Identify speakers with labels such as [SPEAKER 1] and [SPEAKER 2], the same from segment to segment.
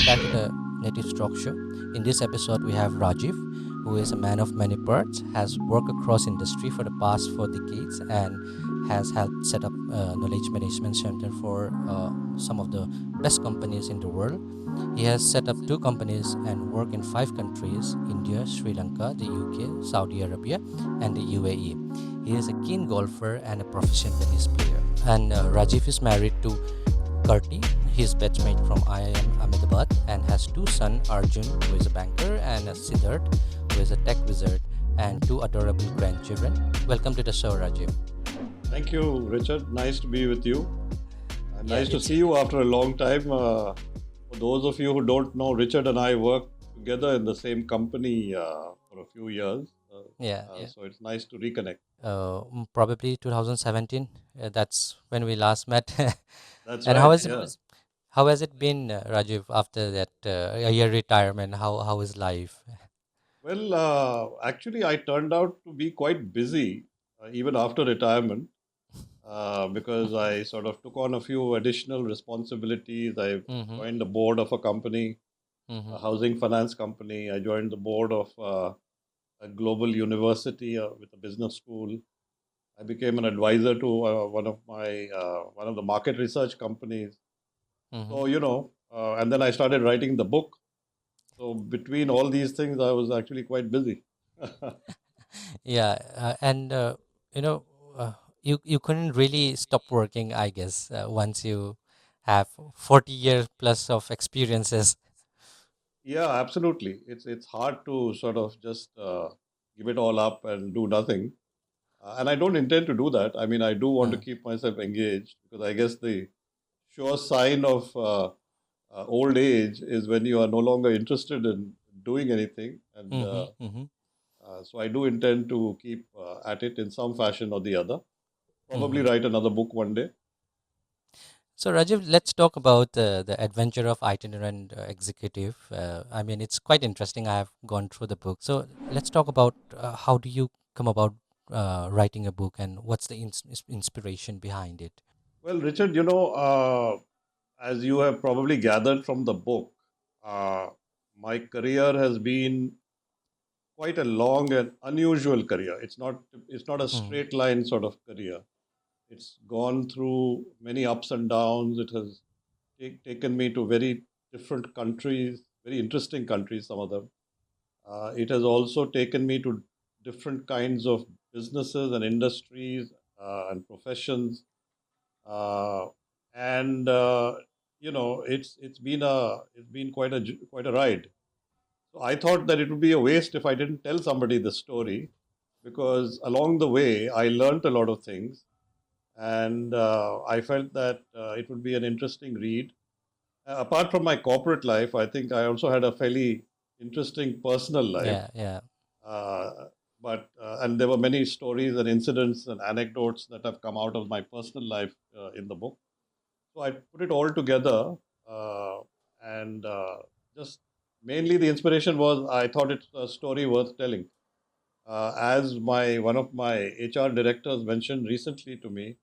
[SPEAKER 1] Welcome back to the Native Stock Show. In this episode, we have Rajiv, who is a man of many parts, has worked across industry for the past 4 decades, and has helped set up a knowledge management center for some of the best companies in the world. He has set up 2 companies and worked in 5 countries: India, Sri Lanka, the UK, Saudi Arabia, and the UAE. He is a keen golfer and a proficient tennis player. And Rajiv is married to Karti, his batchmate from IIM Ahmedabad, and has 2 sons: Arjun, who is a banker, and Siddharth, who is a tech wizard, and 2 adorable grandchildren. Welcome to the show, Rajiv.
[SPEAKER 2] Thank you, Richard. Nice to be with you. And
[SPEAKER 1] Yeah,
[SPEAKER 2] nice to
[SPEAKER 1] it's
[SPEAKER 2] see you after a long time. For those of you who don't know, Richard and I worked together in the same company for a few years.
[SPEAKER 1] yeah.
[SPEAKER 2] So it's nice to reconnect.
[SPEAKER 1] Probably 2017. That's when we last met.
[SPEAKER 2] That's
[SPEAKER 1] And
[SPEAKER 2] right. Yeah.
[SPEAKER 1] how has it been, Rajiv, after that a year retirement? How is life?
[SPEAKER 2] Well, actually, I turned out to be quite busy even after retirement because I sort of took on a few additional responsibilities. I
[SPEAKER 1] Mm-hmm.
[SPEAKER 2] joined the board of a company,
[SPEAKER 1] Mm-hmm.
[SPEAKER 2] a housing finance company. I joined the board of a global university with a business school. I became an advisor to one of the market research companies.
[SPEAKER 1] Mm-hmm.
[SPEAKER 2] So and then I started writing the book. So between all these things, I was actually quite busy.
[SPEAKER 1] Yeah, and you know, you couldn't really stop working, I guess, once you have 40 years plus of experiences.
[SPEAKER 2] Yeah, absolutely. It's hard to sort of just give it all up and do nothing. And I don't intend to do that. I mean, I do want to
[SPEAKER 1] Uh,
[SPEAKER 2] keep myself engaged because I guess the sure sign of old age is when you are no longer interested in doing anything. And
[SPEAKER 1] mm-hmm, mm-hmm,
[SPEAKER 2] so I do intend to keep at it in some fashion or the other. Probably
[SPEAKER 1] mm-hmm.
[SPEAKER 2] write another book one day.
[SPEAKER 1] So, Rajiv, let's talk about the adventure of itinerant executive. I mean, it's quite interesting. I have gone through the book. So, let's talk about how do you come about writing a book, and what's the inspiration behind it?
[SPEAKER 2] Well, Richard, as you have probably gathered from the book, uh, my career has been quite a long and unusual career. It's not a
[SPEAKER 1] Mm-hmm.
[SPEAKER 2] straight line sort of career. It's gone through many ups and downs. It has taken me to very different countries, very interesting countries, some of them. It has also taken me to different kinds of businesses and industries and professions. Uh, and it's been quite a ride. So I thought that it would be a waste if I didn't tell somebody the story, because along the way I learned a lot of things, and I felt that it would be an interesting read. Apart from my corporate life, I think I also had a fairly interesting personal life.
[SPEAKER 1] Yeah, yeah.
[SPEAKER 2] Uh, but and there were many stories and incidents and anecdotes that have come out of my personal life in the book. So I put it all together, uh, and just mainly the inspiration was I thought it's a story worth telling. As my one of my HR directors mentioned recently to me,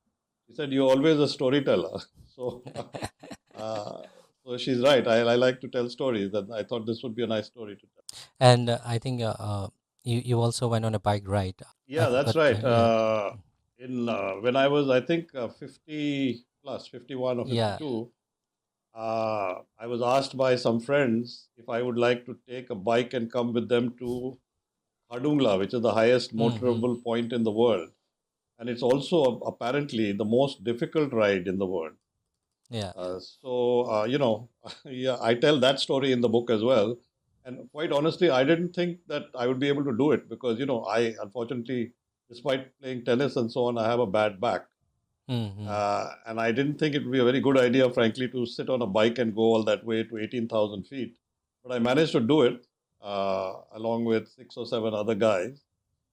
[SPEAKER 2] he said, "You're always a storyteller." So, uh, so she's right. I like to tell stories, and I thought this would be a nice story to tell.
[SPEAKER 1] And I think you also went on a bike ride. I
[SPEAKER 2] Yeah, that's
[SPEAKER 1] forgot.
[SPEAKER 2] right.
[SPEAKER 1] Yeah,
[SPEAKER 2] In When I was, I think, 50 plus, 51 or
[SPEAKER 1] yeah.
[SPEAKER 2] 52, I was asked by some friends if I would like to take a bike and come with them to Khadungla, which is the highest
[SPEAKER 1] Mm-hmm.
[SPEAKER 2] motorable point in the world. And it's also apparently the most difficult ride in the world.
[SPEAKER 1] Yeah.
[SPEAKER 2] Yeah, I tell that story in the book as well. And quite honestly, I didn't think that I would be able to do it because, I unfortunately, despite playing tennis and so on, I have a bad back.
[SPEAKER 1] Mm-hmm.
[SPEAKER 2] And I didn't think it would be a very good idea, frankly, to sit on a bike and go all that way to 18,000 feet. But I managed to do it along with 6 or 7 other guys.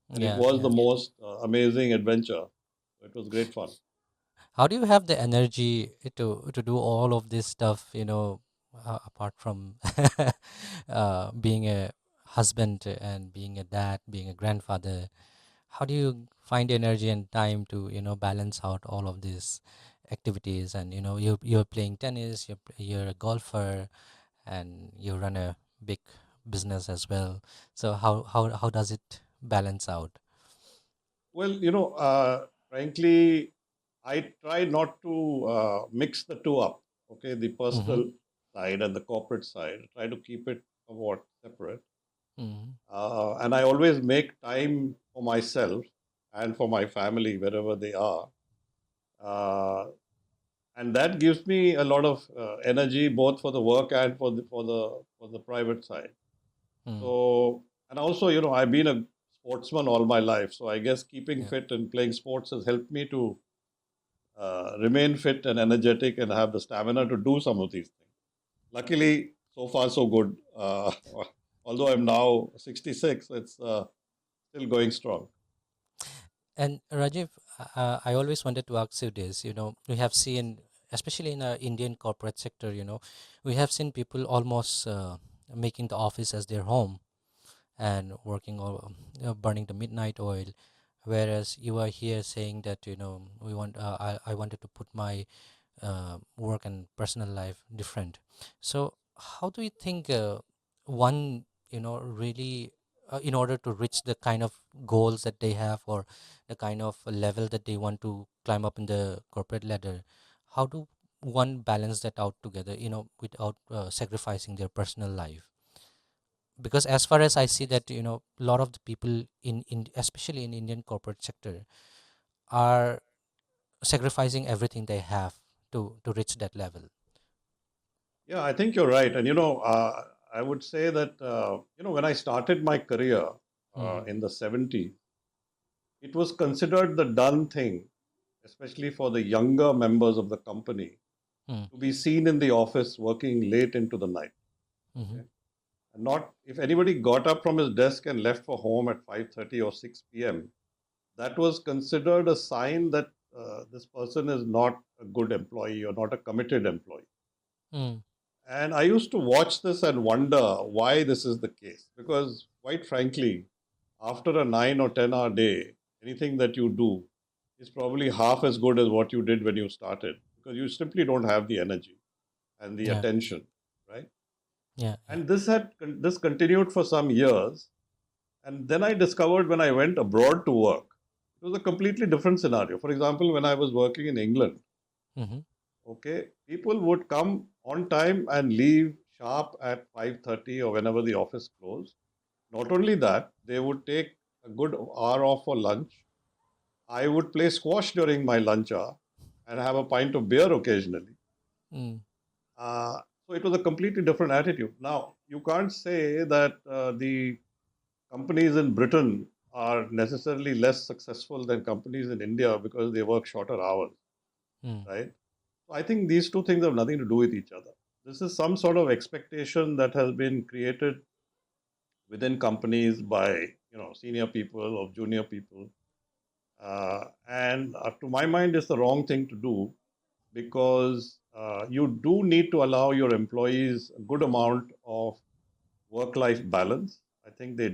[SPEAKER 2] And it
[SPEAKER 1] Yeah,
[SPEAKER 2] was the
[SPEAKER 1] yeah.
[SPEAKER 2] most amazing adventure. It was great fun.
[SPEAKER 1] How do you have the energy to do all of this stuff? Apart from being a husband and being a dad, being a grandfather, how do you find energy and time to balance out all of these activities? And you're playing tennis, you're a golfer, and you run a big business as well. So how does it balance out?
[SPEAKER 2] Well, frankly, I try not to mix the two up. Okay, the
[SPEAKER 1] Mm-hmm.
[SPEAKER 2] personal side and the corporate side. Try to keep it somewhat separate.
[SPEAKER 1] Mm-hmm.
[SPEAKER 2] And I always make time for myself and for my family wherever they are. Uh, and that gives me a lot of energy both for the work and for the private side.
[SPEAKER 1] Mm.
[SPEAKER 2] So, and also, I've been a sportsman all my life, so I guess keeping
[SPEAKER 1] Yeah.
[SPEAKER 2] fit and playing sports has helped me to remain fit and energetic and have the stamina to do some of these things. Luckily, so far so good. Although I'm now 66, it's still going strong.
[SPEAKER 1] And Rajiv, I always wanted to ask you this. We have seen, especially in our Indian corporate sector, we have seen people almost making the office as their home and working or burning the midnight oil. Whereas you are here saying that I wanted to put my work and personal life different. So how do you think one really in order to reach the kind of goals that they have, or the kind of level that they want to climb up in the corporate ladder, how do one balance that out together, without sacrificing their personal life? Because as far as I see that a lot of the people in especially in Indian corporate sector are sacrificing everything they have to reach that level.
[SPEAKER 2] Yeah, I think you're right. And, I would say that, when I started my career
[SPEAKER 1] Mm-hmm.
[SPEAKER 2] in the 70s, it was considered the done thing, especially for the younger members of the company, to be seen in the office working late into the night.
[SPEAKER 1] Mm-hmm.
[SPEAKER 2] Okay? And not if anybody got up from his desk and left for home at 5:30 or 6 p.m., that was considered a sign that this person is not a good employee or not a committed employee.
[SPEAKER 1] Mm.
[SPEAKER 2] And I used to watch this and wonder why this is the case. Because, quite frankly, after a 9 or 10 hour day, anything that you do is probably half as good as what you did when you started because you simply don't have the energy and the
[SPEAKER 1] Yeah.
[SPEAKER 2] attention, right?
[SPEAKER 1] Yeah. Yeah.
[SPEAKER 2] And this continued for some years. And then I discovered when I went abroad to work, it was a completely different scenario. For example, when I was working in England,
[SPEAKER 1] Mm-hmm.
[SPEAKER 2] okay, people would come on time and leave sharp at 5:30 or whenever the office closed. Not only that, they would take a good hour off for lunch. I would play squash during my lunch hour and have a pint of beer occasionally.
[SPEAKER 1] Mm.
[SPEAKER 2] So it was a completely different attitude. Now, you can't say that the companies in Britain are necessarily less successful than companies in India because they work shorter hours,
[SPEAKER 1] Mm.
[SPEAKER 2] right? So I think these two things have nothing to do with each other. This is some sort of expectation that has been created within companies by senior people or junior people, and to my mind, it's the wrong thing to do because you do need to allow your employees a good amount of work-life balance. I think they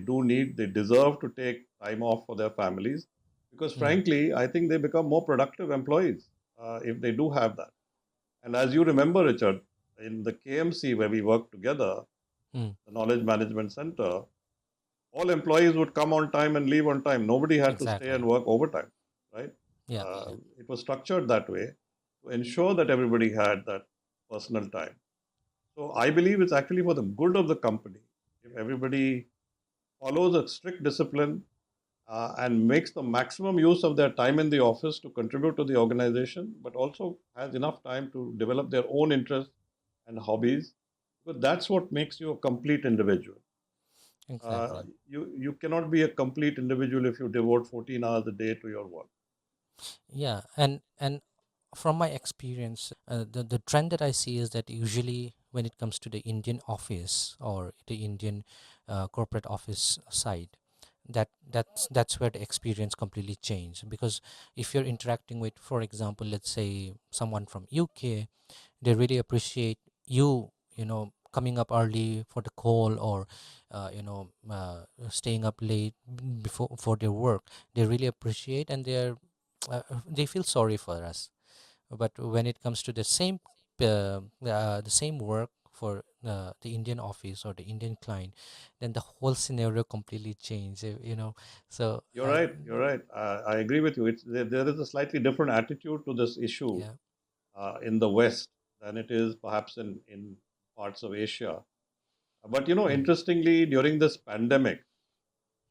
[SPEAKER 2] deserve to take time off for their families because,
[SPEAKER 1] Mm.
[SPEAKER 2] frankly, I think they become more productive employees if they do have that. And as you remember, Richard, in the KMC where we worked together,
[SPEAKER 1] Mm.
[SPEAKER 2] the Knowledge Management Center, all employees would come on time and leave on time. Nobody had to stay
[SPEAKER 1] Exactly.
[SPEAKER 2] and work overtime, right?
[SPEAKER 1] Yeah. Yeah.
[SPEAKER 2] It was structured that way to ensure that everybody had that personal time. So I believe it's actually for the good of the company if everybody follows a strict discipline and makes the maximum use of their time in the office to contribute to the organization, but also has enough time to develop their own interests and hobbies, because that's what makes you a complete individual.
[SPEAKER 1] Exactly.
[SPEAKER 2] You cannot be a complete individual if you devote 14 hours a day to your work.
[SPEAKER 1] Yeah. And from my experience, the trend that I see is that usually when it comes to the Indian office or the Indian corporate office side, that's where the experience completely changed. Because if you're interacting with, for example, let's say someone from UK, they really appreciate coming up early for the call, or staying up late before for their work. They really appreciate, and they feel sorry for us. But when it comes to the same work for the Indian office or the Indian client, then the whole scenario completely changed. So
[SPEAKER 2] You're right. You're right. I agree with you. There is a slightly different attitude to this issue
[SPEAKER 1] yeah.
[SPEAKER 2] in the West than it is perhaps in parts of Asia. But
[SPEAKER 1] Mm.
[SPEAKER 2] interestingly, during this pandemic,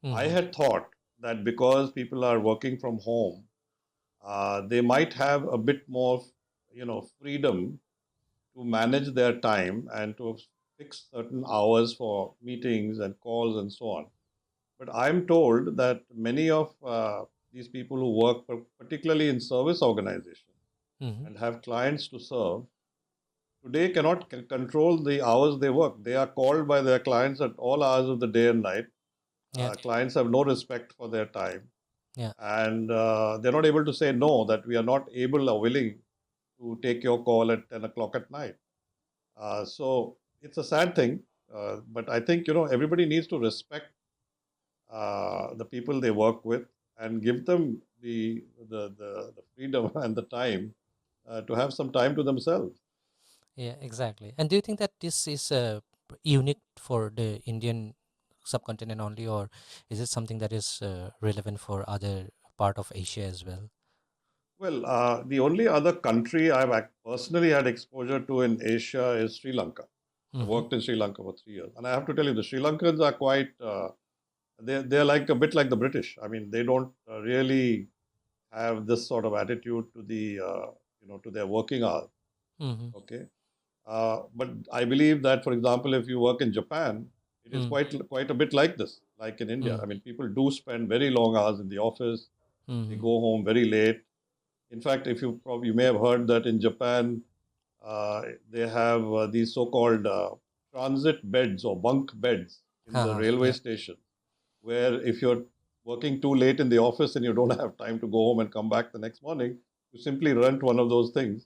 [SPEAKER 2] I
[SPEAKER 1] Mm-hmm.
[SPEAKER 2] had thought that because people are working from home, they might have a bit more, freedom to manage their time and to fix certain hours for meetings and calls and so on. But I'm told that many of these people who work particularly in service organizations
[SPEAKER 1] Mm-hmm.
[SPEAKER 2] and have clients to serve today cannot control the hours they work. They are called by their clients at all hours of the day and night.
[SPEAKER 1] Yeah.
[SPEAKER 2] Clients have no respect for their time,
[SPEAKER 1] Yeah.
[SPEAKER 2] and they're not able to say no, that we are not able or willing to take your call at 10 o'clock at night. So it's a sad thing, but I think everybody needs to respect the people they work with and give them the freedom and the time to have some time to themselves.
[SPEAKER 1] Yeah, exactly. And do you think that this is unique for the Indian subcontinent only, or is it something that is relevant for other part of Asia as well?
[SPEAKER 2] Well, the only other country I've personally had exposure to in Asia is Sri Lanka. I
[SPEAKER 1] Mm-hmm.
[SPEAKER 2] worked in Sri Lanka for 3 years, and I have to tell you, the Sri Lankans are quite. They're like a bit like the British. I mean, they don't really have this sort of attitude to to their working hours.
[SPEAKER 1] Mm-hmm.
[SPEAKER 2] Okay, but I believe that, for example, if you work in Japan, it is
[SPEAKER 1] Mm-hmm.
[SPEAKER 2] quite a bit like this, like in India. I mean, people do spend very long hours in the office. They
[SPEAKER 1] Mm-hmm.
[SPEAKER 2] go home very late. In fact, if you may have heard that in Japan, uh, they have these so-called transit beds or bunk beds in the
[SPEAKER 1] Haha,
[SPEAKER 2] railway
[SPEAKER 1] yeah.
[SPEAKER 2] station, where if you're working too late in the office and you don't have time to go home and come back the next morning, you simply rent one of those things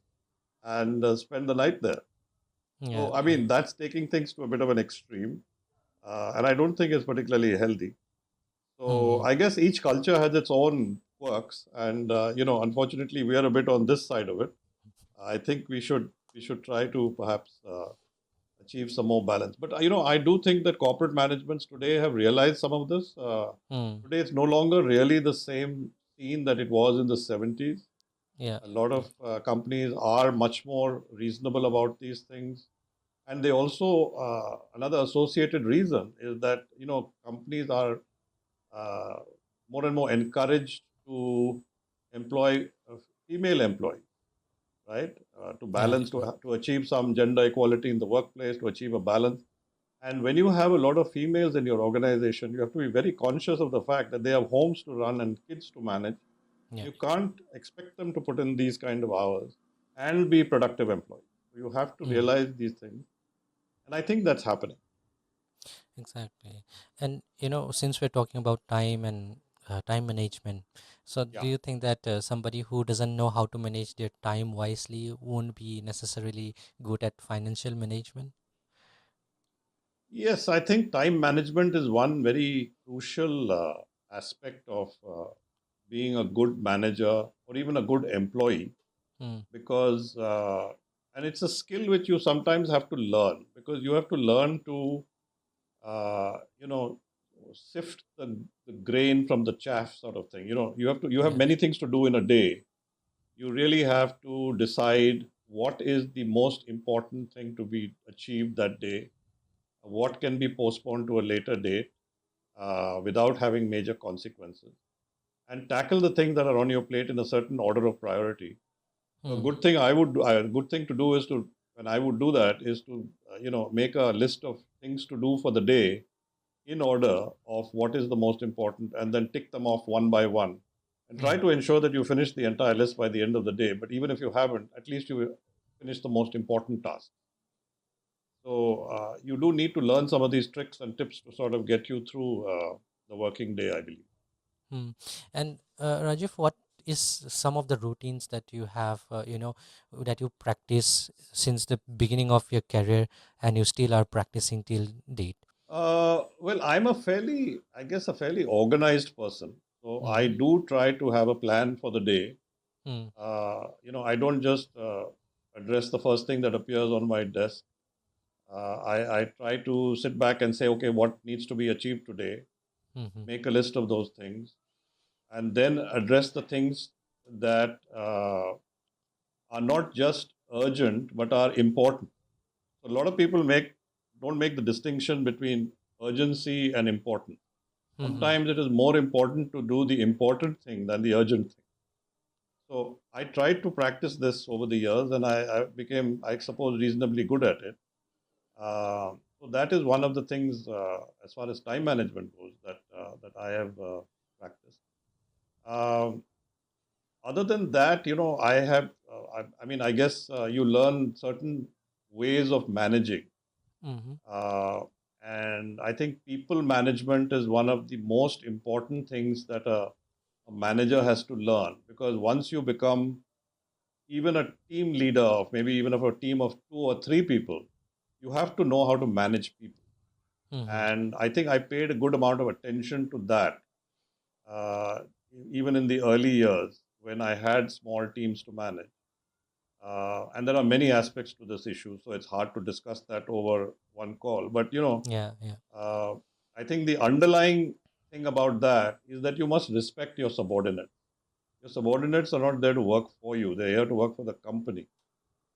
[SPEAKER 2] and spend the night there.
[SPEAKER 1] Yeah.
[SPEAKER 2] So, I mean, that's taking things to a bit of an extreme, and I don't think it's particularly healthy. So,
[SPEAKER 1] Mm-hmm.
[SPEAKER 2] I guess each culture has its own quirks, and unfortunately, we are a bit on this side of it. I think we should try to perhaps achieve some more balance. But I do think that corporate managements today have realized some of this.
[SPEAKER 1] Mm.
[SPEAKER 2] Today, it's no longer really the same scene that it was in the 70s.
[SPEAKER 1] Yeah.
[SPEAKER 2] A lot of companies are much more reasonable about these things, and they also another associated reason is that companies are uh, more and more encouraged to employ female employees, right? To
[SPEAKER 1] Yeah.
[SPEAKER 2] balance, to achieve some gender equality in the workplace, to achieve a balance. And when you have a lot of females in your organization, you have to be very conscious of the fact that they have homes to run and kids to manage.
[SPEAKER 1] Yeah.
[SPEAKER 2] You can't expect them to put in these kind of hours and be productive employees. You have to
[SPEAKER 1] Mm.
[SPEAKER 2] realize these things. And I think that's happening.
[SPEAKER 1] Exactly. And since we're talking about time and time management, so do
[SPEAKER 2] Yeah.
[SPEAKER 1] you think that somebody who doesn't know how to manage their time wisely won't be necessarily good at financial management?
[SPEAKER 2] Yes, I think time management is one very crucial aspect of being a good manager or even a good employee,
[SPEAKER 1] Mm.
[SPEAKER 2] because and it's a skill which you sometimes have to learn, because you have to learn to uh, you know sift the grain from the chaff, sort of thing. You have
[SPEAKER 1] Yeah.
[SPEAKER 2] many things to do in a day. You really have to decide what is the most important thing to be achieved that day, what can be postponed to a later date without having major consequences, and tackle the things that are on your plate in a certain order of priority. So a
[SPEAKER 1] Mm.
[SPEAKER 2] good thing to do is to, when I would do that, is to make a list of things to do for the day in order of what is the most important, and then tick them off one by one, and try
[SPEAKER 1] Mm.
[SPEAKER 2] to ensure that you finish the entire list by the end of the day. But even if you haven't, at least you finish the most important task. So you do need to learn some of these tricks and tips to sort of get you through the working day, I believe.
[SPEAKER 1] Mm. And Rajiv, what is some of the routines that you have, that you practice since the beginning of your career and you still are practicing till date?
[SPEAKER 2] Well, I'm I guess, a fairly organized person. So I
[SPEAKER 1] Mm-hmm.
[SPEAKER 2] do try to have a plan for the day.
[SPEAKER 1] Mm.
[SPEAKER 2] I don't just address the first thing that appears on my desk. I try to sit back and say, okay, what needs to be achieved today?
[SPEAKER 1] Mm-hmm.
[SPEAKER 2] Make a list of those things, and then address the things that are not just urgent but are important. So a lot of people don't make the distinction between urgency and importance.
[SPEAKER 1] Mm-hmm.
[SPEAKER 2] Sometimes it is more important to do the important thing than the urgent thing. So I tried to practice this over the years, and I became, I suppose, reasonably good at it. So that is one of the things, as far as time management goes, that I have practiced. Um, Other than that, I have. I mean, I guess you learn certain ways of managing,
[SPEAKER 1] Mm-hmm.
[SPEAKER 2] uh, and I think people management is one of the most important things that a manager has to learn, because once you become even a team leader of maybe even of a team of 2 or 3 people, you have to know how to manage people.
[SPEAKER 1] Mm-hmm.
[SPEAKER 2] And I think I paid a good amount of attention to that, uh, even in the early years when I had small teams to manage. And there are many aspects to this issue, so it's hard to discuss that over one call. But
[SPEAKER 1] Yeah, yeah.
[SPEAKER 2] uh, I think the underlying thing about that is that you must respect your subordinates. Your subordinates are not there to work for you; they're here to work for the company,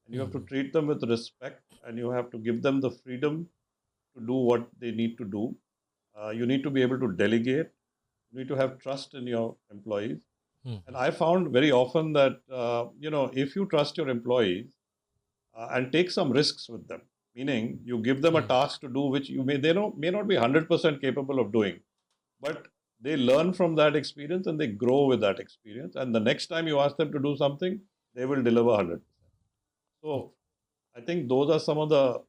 [SPEAKER 2] and you have to
[SPEAKER 1] Mm-hmm.
[SPEAKER 2] treat them with respect, and you have to give them the freedom to do what they need to do. You need to be able to delegate. You need to have trust in your employees. And
[SPEAKER 1] Mm-hmm.
[SPEAKER 2] I found very often that if you trust your employees and take some risks with them, meaning you give them a
[SPEAKER 1] Mm-hmm.
[SPEAKER 2] task to do which may not be 100% capable of doing, but they learn from that experience and they grow with that experience. And the next time you ask them to do something, they will deliver 100%. So I think those are some of the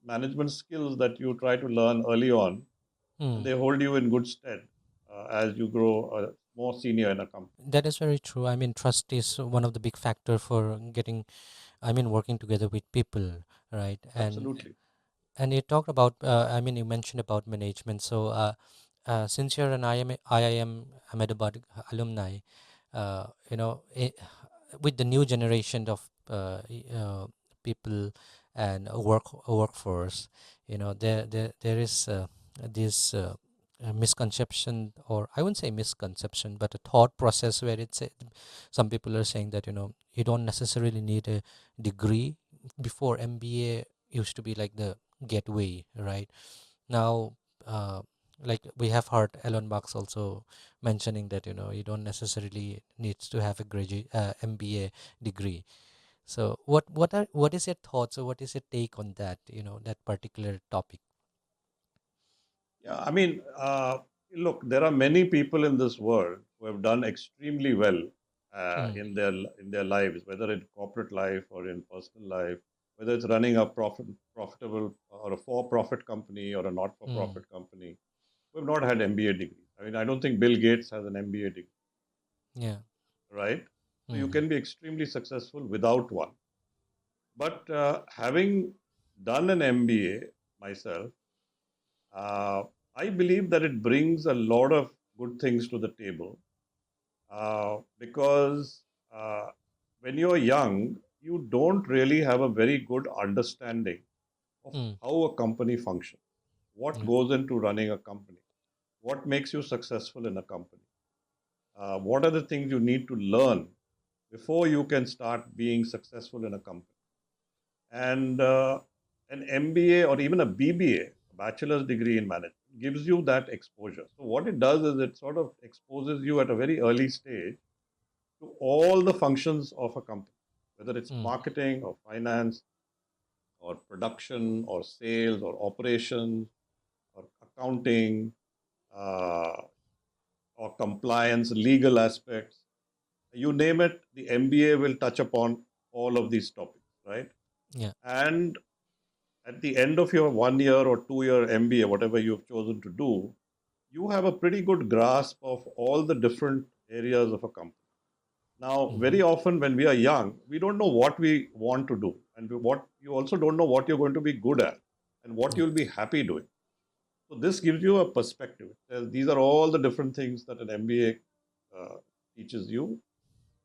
[SPEAKER 2] management skills that you try to learn early on, and
[SPEAKER 1] Mm.
[SPEAKER 2] they hold you in good stead as you grow more senior in a company.
[SPEAKER 1] That is very true. I mean, trust is one of the big factor for getting. I mean, working together with people, right?
[SPEAKER 2] Absolutely.
[SPEAKER 1] And you talked about. I mean, you mentioned about management. So, since you're an IIM Ahmedabad alumni, you know, with the new generation of people and a workforce, there is this misconception, or I wouldn't say misconception, but a thought process where some people are saying that you don't necessarily need a degree. Before, MBA used to be like the gateway, right? Now, uh, like we have heard Elon Musk also mentioning that you don't necessarily needs to have a graduate MBA degree. So what is your thoughts, or what is your take on that? That particular topic.
[SPEAKER 2] Yeah, I mean, look, there are many people in this world who have done extremely well
[SPEAKER 1] Mm,
[SPEAKER 2] in their lives, whether in corporate life or in personal life, whether it's running a profitable or a for-profit company or a
[SPEAKER 1] mm,
[SPEAKER 2] not-for-profit company, who have not had MBA degrees. I mean, I don't think Bill Gates has an MBA degree,
[SPEAKER 1] yeah.
[SPEAKER 2] right? So you
[SPEAKER 1] Mm,
[SPEAKER 2] can be extremely successful without one. But having done an MBA myself, uh, I believe that it brings a lot of good things to the table, because uh, when you're young, you don't really have a very good understanding of
[SPEAKER 1] mm,
[SPEAKER 2] how a company functions, what
[SPEAKER 1] yeah.
[SPEAKER 2] goes into running a company, what makes you successful in a company, what are the things you need to learn before you can start being successful in a company. And an MBA or even a BBA, a bachelor's degree in management, gives you that exposure. So what it does is it sort of exposes you at a very early stage to all the functions of a company, whether it's
[SPEAKER 1] Mm,
[SPEAKER 2] marketing or finance or production or sales or operations or accounting, uh, or compliance, legal aspects. You name it, the MBA will touch upon all of these topics, right?
[SPEAKER 1] yeah.
[SPEAKER 2] And at the end of your 1 year or 2 year MBA, whatever you've chosen to do, you have a pretty good grasp of all the different areas of a company. Now,
[SPEAKER 1] Mm-hmm.
[SPEAKER 2] very often when we are young, we don't know what we want to do, and what you also don't know what you're going to be good at and what
[SPEAKER 1] Yeah.
[SPEAKER 2] you'll be happy doing. So this gives you a perspective. These are all the different things that an MBA teaches you.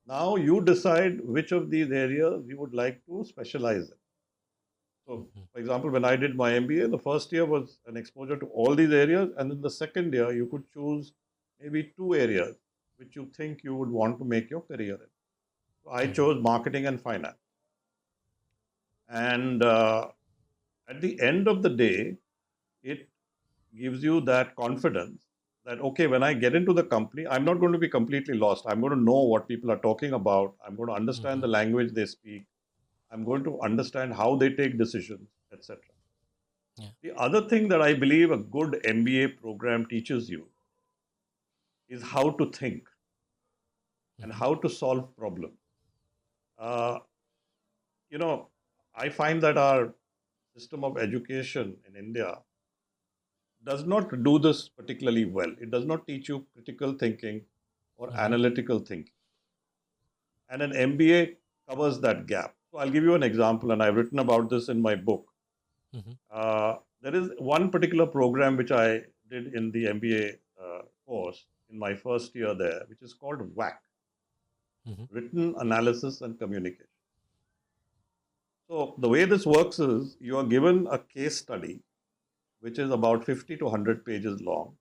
[SPEAKER 2] Now you decide which of these areas you would like to specialize in. So, for example, when I did my MBA, the first year was an exposure to all these areas, and in the second year, you could choose maybe two areas which you think you would want to make your career in. So I chose marketing and finance. And at the end of the day, it gives you that confidence that, okay, when I get into the company, I'm not going to be completely lost. I'm going to know what people are talking about. I'm going to understand the language they speak. I'm going to understand how they take decisions, etc.
[SPEAKER 1] Yeah.
[SPEAKER 2] The other thing that I believe a good MBA program teaches you is how to think and how to solve problems. Uh, you know, I find that our system of education in India does not do this particularly well. It does not teach you critical thinking or analytical thinking. And an MBA covers that gap. So I'll give you an example, and I've written about this in my book. There is one particular program which I did in the MBA course in my first year there, which is called WAC, Written Analysis and Communication. So the way this works is you are given a case study which is about 50 to 100 pages long,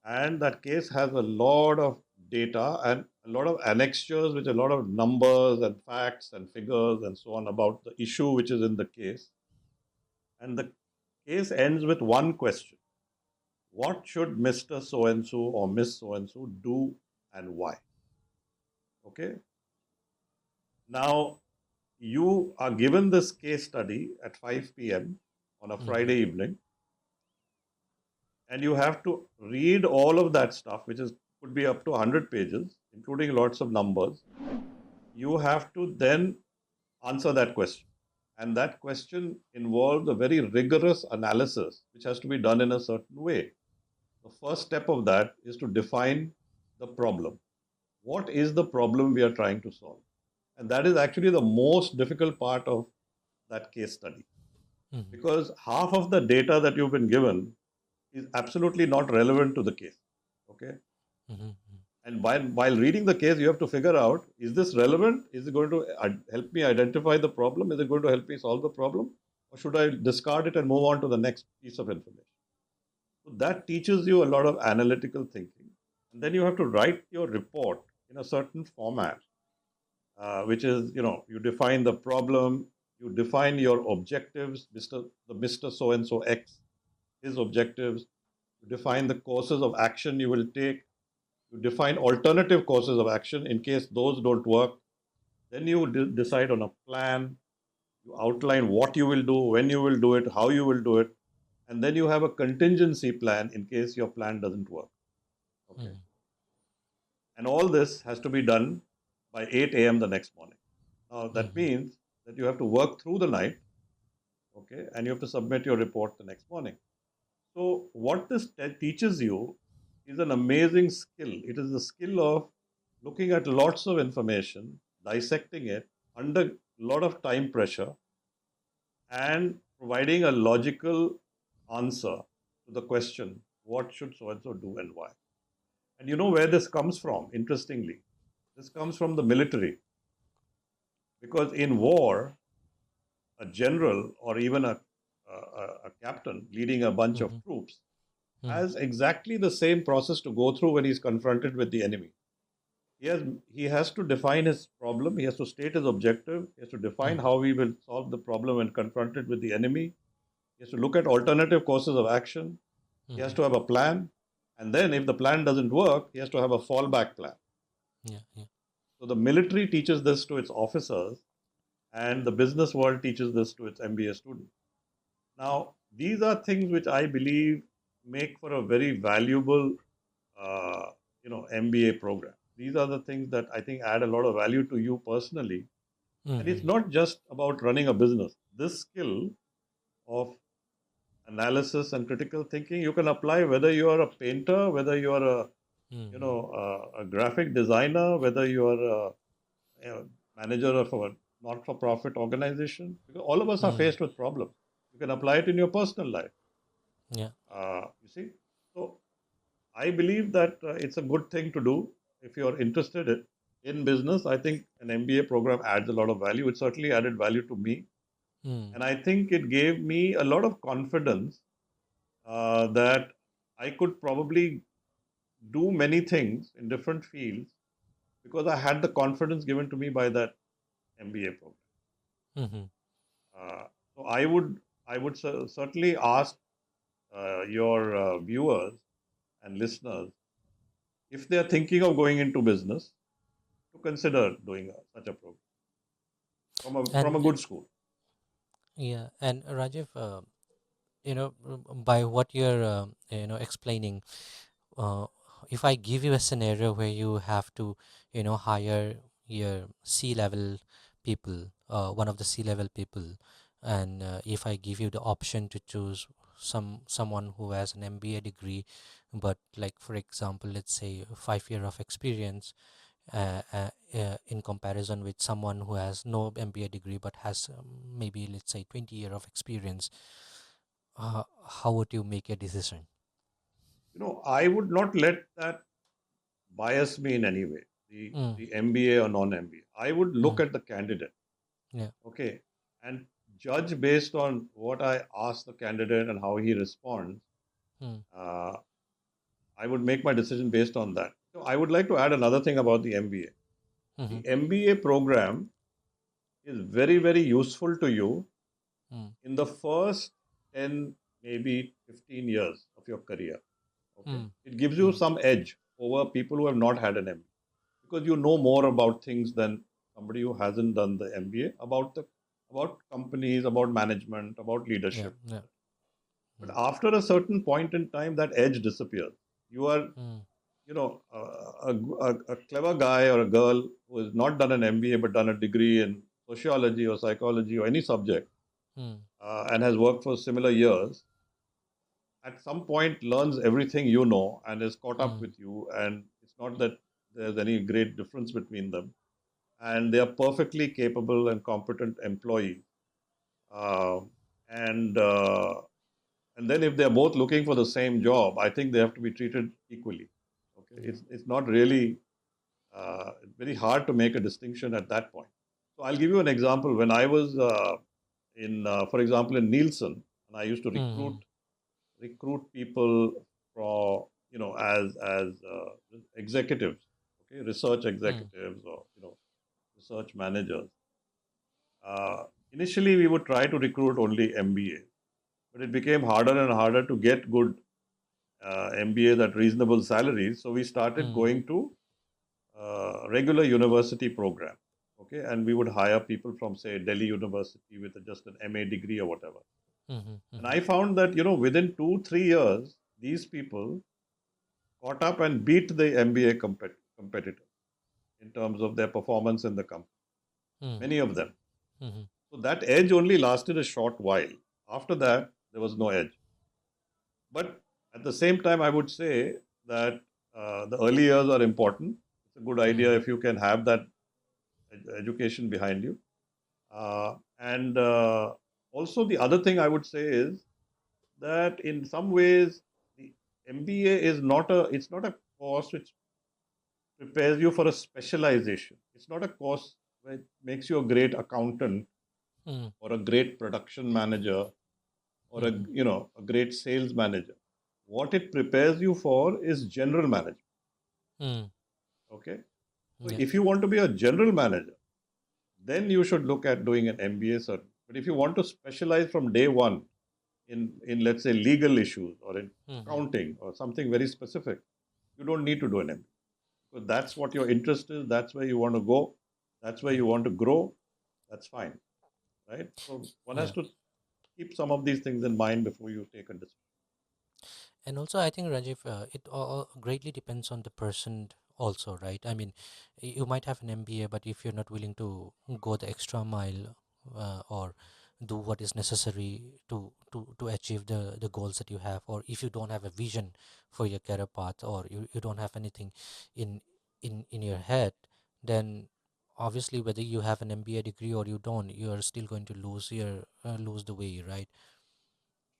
[SPEAKER 2] and that case has a lot of data and a lot of annexures with a lot of numbers and facts and figures and so on about the issue which is in the case. And the case ends with one question: what should Mr. So and so or Miss So and so do and why? Okay. Now, you are given this case study at 5 p.m. on a Friday evening, and you have to read all of that stuff, which is could be up to 100 pages, including lots of numbers. You have to then answer that question. And that question involves a very rigorous analysis, which has to be done in a certain way. The first step of that is to define the problem. What is the problem we are trying to solve? And that is actually the most difficult part of that case study. Because half of the data that you've been given is absolutely not relevant to the case. Okay. And while reading the case, you have to figure out, is this relevant? Is it going to help me identify the problem? Is it going to help me solve the problem? Or should I discard it and move on to the next piece of information? So that teaches you a lot of analytical thinking. And then you have to write your report in a certain format, which is, you define the problem, you define your objectives, Mr. So-and-so X, his objectives, you define the courses of action you will take, you define alternative courses of action in case those don't work. Then you decide on a plan, you outline what you will do, when you will do it, how you will do it, and then you have a contingency plan in case your plan doesn't work. Okay. And all this has to be done by 8 a.m. the next morning. Now, that means that you have to work through the night, okay, and you have to submit your report the next morning. So, what this teaches you is an amazing skill. It is the skill of looking at lots of information, dissecting it under a lot of time pressure, and providing a logical answer to the question, what should so and so do and why? And you know where this comes from, interestingly? This comes from the military. Because in war, a general or even a captain leading a bunch of troops has exactly the same process to go through when he's confronted with the enemy. He has to define his problem, he has to state his objective, he has to define how he will solve the problem when confronted with the enemy, he has to look at alternative courses of action, he has to have a plan, and then if the plan doesn't work, he has to have a fallback plan. So the military teaches this to its officers, and the business world teaches this to its MBA students. Now, these are things which I believe make for a very valuable, MBA program. These are the things that I think add a lot of value to you personally. And it's not just about running a business. This skill of analysis and critical thinking, you can apply whether you are a painter, whether you are a graphic designer, whether you are a manager of a not-for-profit organization. Because all of us are faced with problems. You can apply it in your personal life.
[SPEAKER 1] Yeah.
[SPEAKER 2] You see? So, I believe that it's a good thing to do. If you're interested in business, I think an MBA program adds a lot of value. It certainly added value to me.
[SPEAKER 1] Mm.
[SPEAKER 2] And I think it gave me a lot of confidence that I could probably do many things in different fields because I had the confidence given to me by that MBA program.
[SPEAKER 1] Mm-hmm.
[SPEAKER 2] Uh, so I would certainly ask your viewers and listeners, if they are thinking of going into business, to consider doing such a program from a
[SPEAKER 1] And
[SPEAKER 2] good school.
[SPEAKER 1] yeah, and Rajiv, by what you're explaining, uh, if I give you a scenario where you have to hire your C level people, one of the C level people, and if I give you the option to choose someone who has an MBA degree, but like for example, let's say 5 year of experience, in comparison with someone who has no MBA degree but has maybe let's say 20 year of experience, how would you make a decision?
[SPEAKER 2] I would not let that bias me in any way. The
[SPEAKER 1] Mm,
[SPEAKER 2] the MBA or non-MBA. I would look
[SPEAKER 1] mm,
[SPEAKER 2] at the candidate,
[SPEAKER 1] yeah.
[SPEAKER 2] okay, and judge based on what I ask the candidate and how he responds.
[SPEAKER 1] Mm,
[SPEAKER 2] Uh, I would make my decision based on that. So I would like to add another thing about the MBA.
[SPEAKER 1] mm-hmm,
[SPEAKER 2] The MBA program is very, very useful to you
[SPEAKER 1] mm,
[SPEAKER 2] in the first 10, maybe 15 years of your career. Okay.
[SPEAKER 1] mm,
[SPEAKER 2] It gives you
[SPEAKER 1] mm,
[SPEAKER 2] some edge over people who have not had an MBA because you know more about things than somebody who hasn't done the MBA about companies, about management, about
[SPEAKER 1] yeah,
[SPEAKER 2] leadership.
[SPEAKER 1] yeah.
[SPEAKER 2] But
[SPEAKER 1] Mm,
[SPEAKER 2] after a certain point in time, that edge disappears. You are,
[SPEAKER 1] mm,
[SPEAKER 2] a clever guy or a girl who has not done an MBA but done a degree in sociology or psychology or any subject
[SPEAKER 1] mm,
[SPEAKER 2] and has worked for similar years, at some point learns everything you know and is caught up
[SPEAKER 1] mm,
[SPEAKER 2] with you. And it's not that there's any great difference between them. And they are perfectly capable and competent employees. Uh, and and then if they're both looking for the same job, I think they have to be treated equally. Okay,
[SPEAKER 1] yeah.
[SPEAKER 2] it's not really very hard to make a distinction at that point. So I'll give you an example. When I was for example, in Nielsen, and I used to
[SPEAKER 1] Mm,
[SPEAKER 2] recruit people for as executives, okay, research
[SPEAKER 1] mm,
[SPEAKER 2] executives or research managers. Uh, Initially, we would try to recruit only MBA, but it became harder and harder to get good MBAs at reasonable salaries. So we started
[SPEAKER 1] mm,
[SPEAKER 2] going to regular university program, okay, and we would hire people from say Delhi University with just an MA degree or whatever.
[SPEAKER 1] mhm,
[SPEAKER 2] And
[SPEAKER 1] mhm,
[SPEAKER 2] I found that within 2-3 years, these people caught up and beat the MBA competitor in terms of their performance in the company.
[SPEAKER 1] mm,
[SPEAKER 2] Many of them.
[SPEAKER 1] mhm,
[SPEAKER 2] So that edge only lasted a short while. After that, there was no edge. But at the same time, I would say that the early years are important. It's a good idea
[SPEAKER 1] mhm,
[SPEAKER 2] if you can have that education behind you. And also, the other thing I would say is that in some ways, the MBA it's not a course which prepares you for a specialization. It's not a course which makes you a great accountant
[SPEAKER 1] mm,
[SPEAKER 2] or a great production manager or
[SPEAKER 1] mhm,
[SPEAKER 2] a great sales manager. What it prepares you for is general management.
[SPEAKER 1] mm,
[SPEAKER 2] Okay, so
[SPEAKER 1] yeah.
[SPEAKER 2] if you want to be a general manager, then you should look at doing an MBA certain. But if you want to specialize from day one in let's say legal issues or in
[SPEAKER 1] Mhm,
[SPEAKER 2] accounting or something very specific, you don't need to do an MBA because that's what your interest is. That's where you want to go. That's where you
[SPEAKER 1] mhm,
[SPEAKER 2] want to grow. That's fine, right? So one has
[SPEAKER 1] yeah.
[SPEAKER 2] to keep some of these things in mind before you take a decision.
[SPEAKER 1] And also, I think Rajiv, it all greatly depends on the person also, right? I mean, you might have an MBA, but if you're not willing to go the extra mile, or do what is necessary to achieve the goals that you have, or if you don't have a vision for your career path, or you don't have anything in in your head, then obviously whether you have an MBA degree or you don't, you are still going to lose the way, right?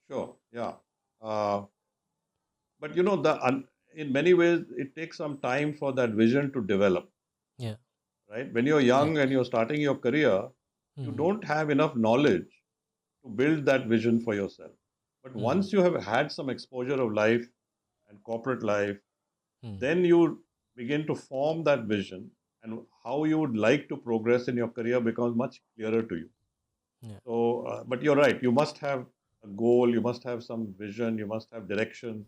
[SPEAKER 2] Sure, yeah. Uh, but in many ways, it takes some time for that vision to develop,
[SPEAKER 1] Yeah,
[SPEAKER 2] right? When you're
[SPEAKER 1] yeah.
[SPEAKER 2] young and you're starting your career, you
[SPEAKER 1] Mm-hmm.
[SPEAKER 2] don't have enough knowledge. to build that vision for yourself. But once you have had some exposure of life and corporate life, then you begin to form that vision, and how you would like to progress in your career becomes much clearer to you.
[SPEAKER 1] Yeah.
[SPEAKER 2] So, but you're right, you must have a goal, you must have some vision, you must have direction,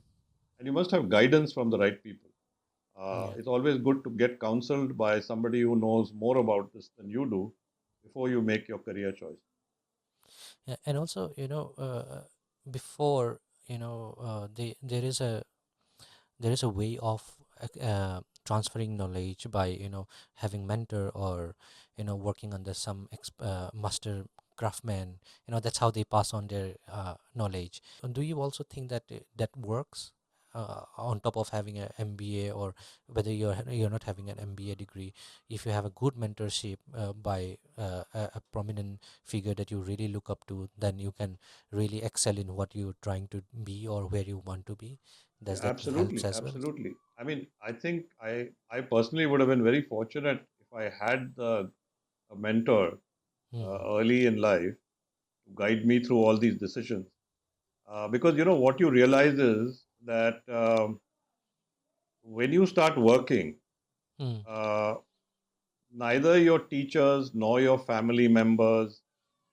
[SPEAKER 2] and you must have guidance from the right people.
[SPEAKER 1] Yeah.
[SPEAKER 2] It's always good to get counseled by somebody who knows more about this than you do before you make your career choice.
[SPEAKER 1] Yeah. And also, before, there is a way of transferring knowledge by having mentor, or working under some master craftsman. That's how they pass on their knowledge. Do you also think that that works on top of having an MBA, or whether you're not having an MBA degree? If you have a good mentorship by a prominent figure that you really look up to, then you can really excel in what you're trying to be or where you want to be.
[SPEAKER 2] Yeah,
[SPEAKER 1] Does that helps
[SPEAKER 2] absolutely,
[SPEAKER 1] as well?
[SPEAKER 2] absolutely. I mean, I think I personally would have been very fortunate if I had a mentor
[SPEAKER 1] Mm-hmm.
[SPEAKER 2] early in life to guide me through all these decisions. Because what you realize is that when you start working,
[SPEAKER 1] Mm.
[SPEAKER 2] uh, neither your teachers nor your family members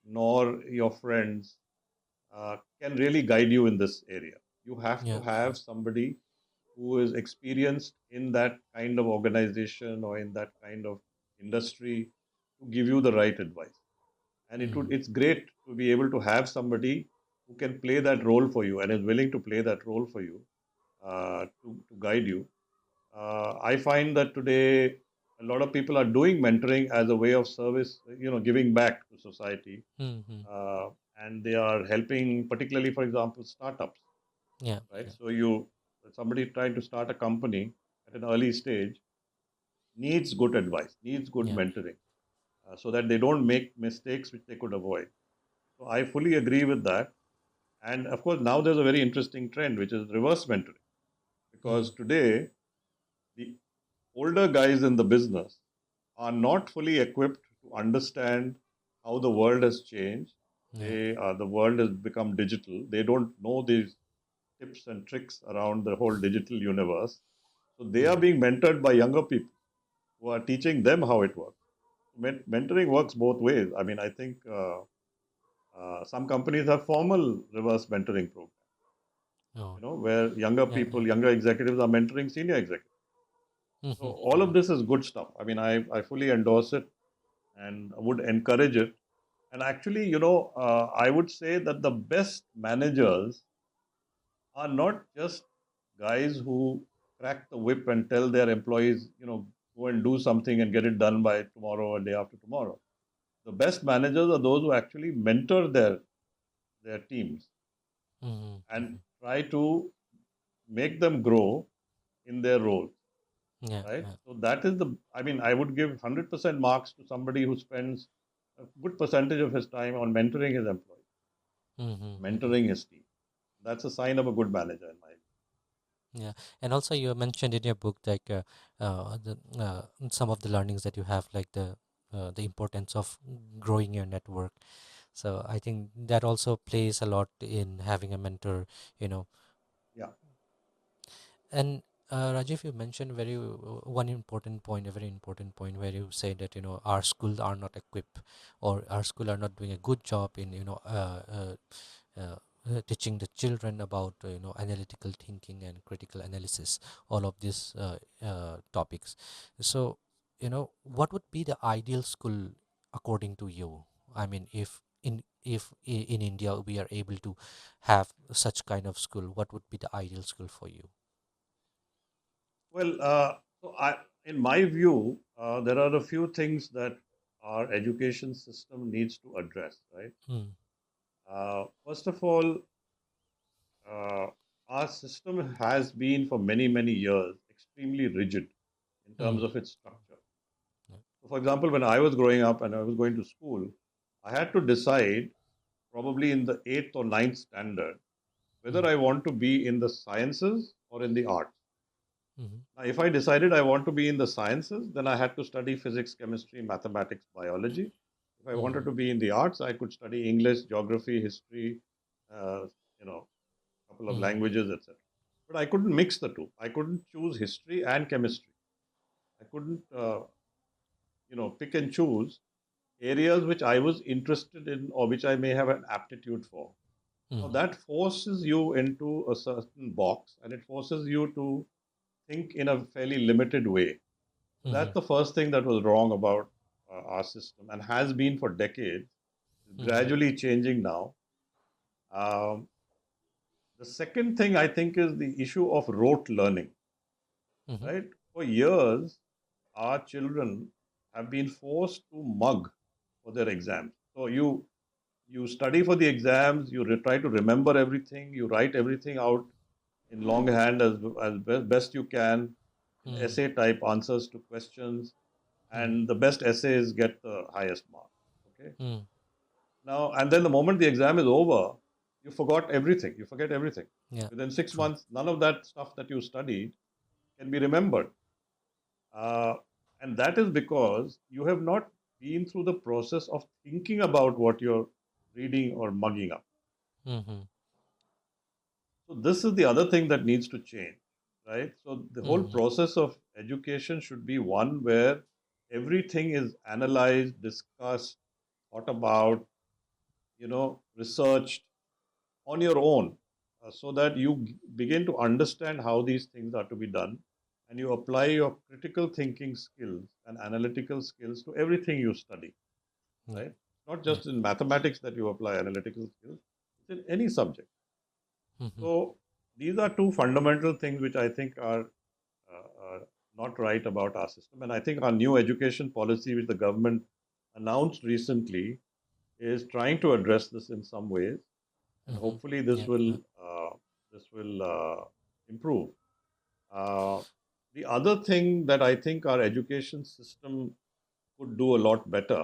[SPEAKER 2] nor your friends can really guide you in this area. You have to
[SPEAKER 1] Yeah, yeah,
[SPEAKER 2] have somebody who is experienced in that kind of organization or in that kind of industry to give you the right advice. And
[SPEAKER 1] mm.
[SPEAKER 2] it's great to be able to have somebody who can play that role for you and is willing to play that role for you, to guide you. I find that today a lot of people are doing mentoring as a way of service, giving back to society,
[SPEAKER 1] Mm-hmm.
[SPEAKER 2] uh, and they are helping, particularly, for example, startups.
[SPEAKER 1] Yeah,
[SPEAKER 2] Right,
[SPEAKER 1] yeah,
[SPEAKER 2] so somebody trying to start a company at an early stage needs good advice, needs good
[SPEAKER 1] yeah.
[SPEAKER 2] mentoring, so that they don't make mistakes which they could avoid. So I fully agree with that. And of course, now there's a very interesting trend which is reverse mentoring,
[SPEAKER 1] Mm.
[SPEAKER 2] because today the older guys in the business are not fully equipped to understand how the world has changed.
[SPEAKER 1] Yeah,
[SPEAKER 2] The world has become digital. They don't know these tips and tricks around the whole digital universe. So they are
[SPEAKER 1] mm.
[SPEAKER 2] being mentored by younger people who are teaching them how it works. Mentoring works both ways. I mean, I think some companies have formal reverse mentoring programs,
[SPEAKER 1] Oh,
[SPEAKER 2] where younger
[SPEAKER 1] yeah, yeah.
[SPEAKER 2] people, younger executives are mentoring senior executives. So
[SPEAKER 1] Mm-hmm.
[SPEAKER 2] all of this is good stuff. I mean, I fully endorse it and would encourage it. And actually, I would say that the best managers are not just guys who crack the whip and tell their employees, go and do something and get it done by tomorrow or day after tomorrow. The best managers are those who actually mentor their teams
[SPEAKER 1] Mm-hmm.
[SPEAKER 2] and
[SPEAKER 1] Mm-hmm.
[SPEAKER 2] try to make them grow in their roles,
[SPEAKER 1] Yeah,
[SPEAKER 2] right?
[SPEAKER 1] yeah.
[SPEAKER 2] So that is I mean, I would give 100% marks to somebody who spends a good percentage of his time on mentoring his employees,
[SPEAKER 1] Mm-hmm. Mm-hmm.
[SPEAKER 2] mentoring his team. That's a sign of a good manager in my view.
[SPEAKER 1] Yeah, and also you mentioned in your book, like some of the learnings that you have, like the importance of growing your network. So I think that also plays a lot in having a mentor, you know.
[SPEAKER 2] Yeah.
[SPEAKER 1] And Rajiv, you mentioned one important point, a very important point, where you say that our schools are not equipped, or our school are not doing a good job in uh, teaching the children about analytical thinking and critical analysis, all of these topics. So what would be the ideal school according to you? I mean, if in India we are able to have such kind of school, what would be the ideal school for you?
[SPEAKER 2] Well, in my view, there are a few things that our education system needs to address, right?
[SPEAKER 1] Mm,
[SPEAKER 2] First of all, uh, our system has been for many, many years extremely rigid in terms
[SPEAKER 1] mm,
[SPEAKER 2] of its structure.
[SPEAKER 1] yeah,
[SPEAKER 2] So, for example, when I was growing up and I was going to school, I had to decide, probably in the eighth or ninth standard, whether
[SPEAKER 1] mm,
[SPEAKER 2] I want to be in the sciences or in the arts.
[SPEAKER 1] mhm,
[SPEAKER 2] Now, if I decided I want to be in the sciences, then I had to study physics, chemistry, mathematics, biology. If I wanted
[SPEAKER 1] Mm-hmm.
[SPEAKER 2] to be in the arts, I could study English, geography, history, uh, couple of
[SPEAKER 1] Mm-hmm.
[SPEAKER 2] languages, etc. But I couldn't mix the two. I couldn't choose history and chemistry. I couldn't, pick and choose areas which I was interested in or which I may have an aptitude for. Now
[SPEAKER 1] Mm-hmm.
[SPEAKER 2] that forces you into a certain box and it forces you to think in a fairly limited way. So
[SPEAKER 1] Mm-hmm.
[SPEAKER 2] that's the first thing that was wrong about our system and has been for decades,
[SPEAKER 1] Mm-hmm.
[SPEAKER 2] gradually changing now. Um, the second thing I think is the issue of rote learning,
[SPEAKER 1] Mm-hmm.
[SPEAKER 2] right? For years, our children have been forced to mug for their exams. So you study for the exams, you try to remember everything, you write everything out in longhand as best you can, in
[SPEAKER 1] Mm-hmm.
[SPEAKER 2] essay type answers to questions, and the best essays get the highest mark. Okay.
[SPEAKER 1] Mm-hmm.
[SPEAKER 2] Now, and then the moment the exam is over, you forgot everything. You forget everything.
[SPEAKER 1] Yeah.
[SPEAKER 2] Within six
[SPEAKER 1] True.
[SPEAKER 2] months, none of that stuff that you studied can be remembered. Uh, and that is because you have not been through the process of thinking about what you're reading or mugging up.
[SPEAKER 1] Mm-hmm.
[SPEAKER 2] So, this is the other thing that needs to change, right? So, the whole
[SPEAKER 1] Mm-hmm.
[SPEAKER 2] process of education should be one where everything is analyzed, discussed, thought about, researched on your own so that you begin to understand how these things are to be done and you apply your critical thinking skills and analytical skills to everything you study,
[SPEAKER 1] Yeah.
[SPEAKER 2] right? Not
[SPEAKER 1] Yeah.
[SPEAKER 2] just in mathematics that you apply analytical skills, it's in any subject.
[SPEAKER 1] Mm-hmm.
[SPEAKER 2] So these are two fundamental things which I think are not right about our system. And I think our new education policy, which the government announced recently, is trying to address this in some ways, and
[SPEAKER 1] Mm-hmm.
[SPEAKER 2] hopefully
[SPEAKER 1] Yeah. Yeah.
[SPEAKER 2] this will improve. Uh, the other thing that I think our education system could do a lot better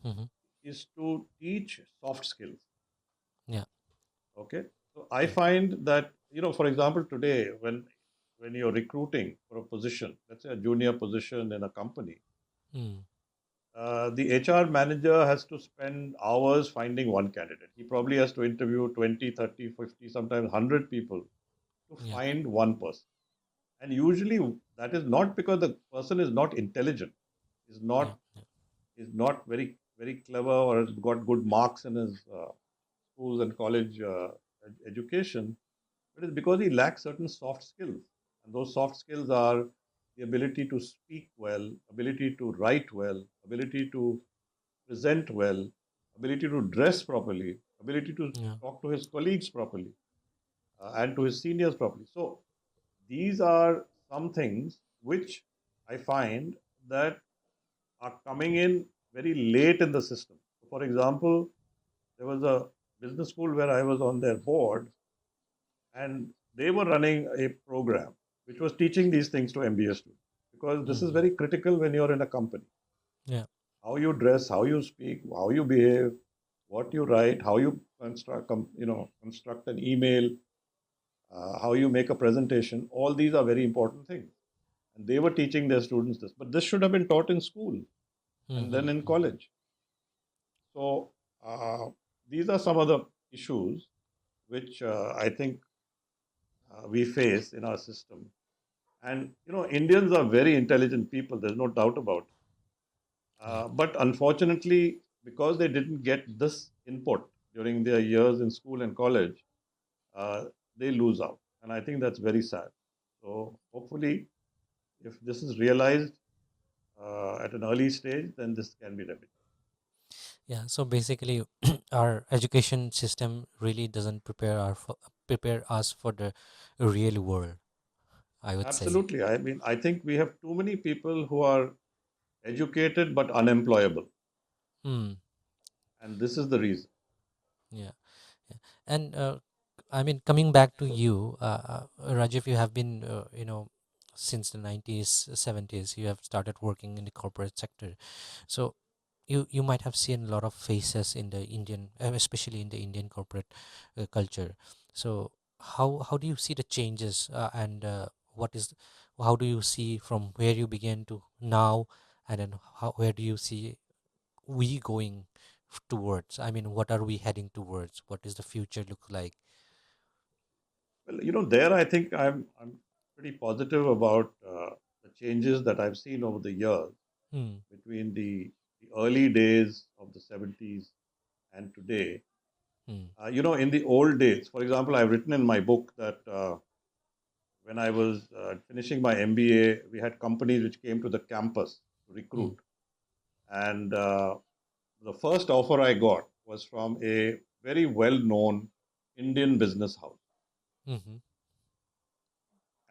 [SPEAKER 1] Mm-hmm.
[SPEAKER 2] is to teach soft skills.
[SPEAKER 1] Yeah.
[SPEAKER 2] Okay, so I
[SPEAKER 1] Yeah.
[SPEAKER 2] find that for example, today when you're recruiting for a position, let's say a junior position in a company,
[SPEAKER 1] Mm.
[SPEAKER 2] the HR manager has to spend hours finding one candidate. He probably has to interview 20, 30, 50, sometimes 100 people to
[SPEAKER 1] Yeah.
[SPEAKER 2] find one person. And usually that is not because the person is not intelligent, is
[SPEAKER 1] Yeah.
[SPEAKER 2] not
[SPEAKER 1] Yeah.
[SPEAKER 2] is not very very clever or has got good marks in his schools and college education, but it's because he lacks certain soft skills. And those soft skills are the ability to speak well, ability to write well, ability to present well, ability to dress properly, ability to
[SPEAKER 1] Yeah.
[SPEAKER 2] talk to his colleagues properly and to his seniors properly. So these are some things which I find that are coming in very late in the system. For example, there was a business school where I was on their board, and they were running a program which was teaching these things to MBA students because this is
[SPEAKER 1] Mm-hmm.
[SPEAKER 2] very critical when you're in a company.
[SPEAKER 1] Yeah.
[SPEAKER 2] How you dress, how you speak, how you behave, what you write, how you construct an email, how you make a presentation. All these are very important things. And they were teaching their students this, but this should have been taught in school and
[SPEAKER 1] Mm-hmm.
[SPEAKER 2] then in
[SPEAKER 1] Mm-hmm.
[SPEAKER 2] college. So these are some of the issues which I think we face in our system. And Indians are very intelligent people. There's no doubt about it.
[SPEAKER 1] Yeah.
[SPEAKER 2] But unfortunately, because they didn't get this input during their years in school and college, uh, they lose out. And I think that's very sad. So hopefully, if this is realized at an early stage, then this can be remedied.
[SPEAKER 1] Yeah. So basically, our education system really doesn't prepare us for the real world, I would say.
[SPEAKER 2] Absolutely. I mean, I think we have too many people who are educated but unemployable.
[SPEAKER 1] Hmm.
[SPEAKER 2] And this is the reason.
[SPEAKER 1] Yeah. Yeah. And I mean, coming back to you, Rajiv, you have been, since the 90s, 70s, you have started working in the corporate sector. So you might have seen a lot of faces in the Indian, especially in the Indian corporate culture. So how do you see the changes, and what is how do you see from where you began to now, and then where do you see we going towards? I mean, what are we heading towards? What is the future look like?
[SPEAKER 2] Well, there I think I'm pretty positive about the changes that I've seen over the years
[SPEAKER 1] Hmm.
[SPEAKER 2] between the early days of the 70s and today.
[SPEAKER 1] Hmm.
[SPEAKER 2] In the old days, for example, I've written in my book that when I was finishing my MBA, we had companies which came to the campus to
[SPEAKER 1] Hmm.
[SPEAKER 2] recruit. And the first offer I got was from a very well known Indian business house.
[SPEAKER 1] Mm-hmm.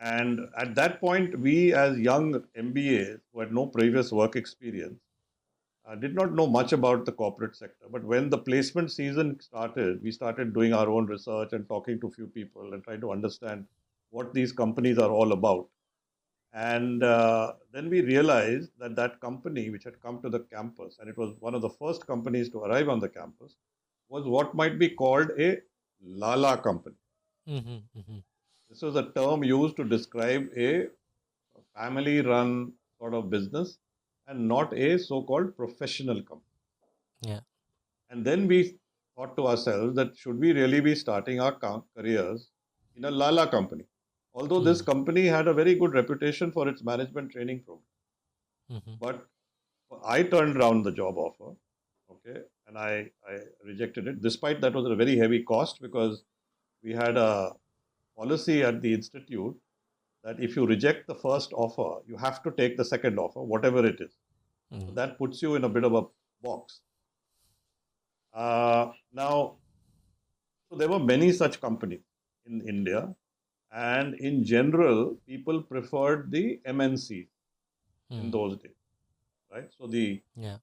[SPEAKER 2] And at that point, we as young MBAs who had no previous work experience did not know much about the corporate sector. But when the placement season started, we started doing our own research and talking to a few people and trying to understand what these companies are all about. And then we realized that that company, which had come to the campus, and it was one of the first companies to arrive on the campus, was what might be called a Lala company.
[SPEAKER 1] Mm-hmm. Mm-hmm.
[SPEAKER 2] This was a term used to describe a family run sort of business and not a so called professional company.
[SPEAKER 1] Yeah.
[SPEAKER 2] And then we thought to ourselves that should we really be starting our careers in a Lala company? Although this
[SPEAKER 1] Hmm.
[SPEAKER 2] company had a very good reputation for its management training program.
[SPEAKER 1] Mm-hmm.
[SPEAKER 2] But I turned around the job offer, okay, and I rejected it. Despite that was a very heavy cost because we had a policy at the institute that if you reject the first offer, you have to take the second offer, whatever it is. So
[SPEAKER 1] Mm-hmm.
[SPEAKER 2] that puts you in a bit of a box. Now, so there were many such companies in India, and in general, people preferred the MNC in
[SPEAKER 1] Mm.
[SPEAKER 2] those days, right? So
[SPEAKER 1] Yeah.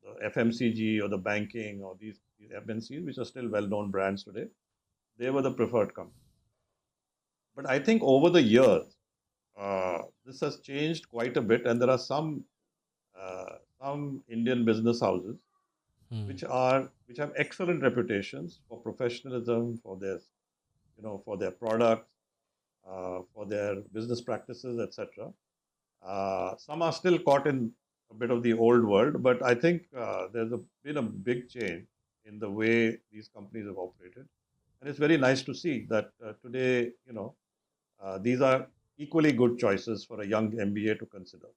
[SPEAKER 2] the FMCG or the banking or these MNCs, which are still well-known brands today, they were the preferred company. But I think over the years, this has changed quite a bit, and there are some Indian business houses
[SPEAKER 1] Mm.
[SPEAKER 2] which have excellent reputations for professionalism, for their products, for their business practices, etc. Some are still caught in a bit of the old world, but I think been a big change in the way these companies have operated, and it's very nice to see that today, these are equally good choices for a young MBA to consider.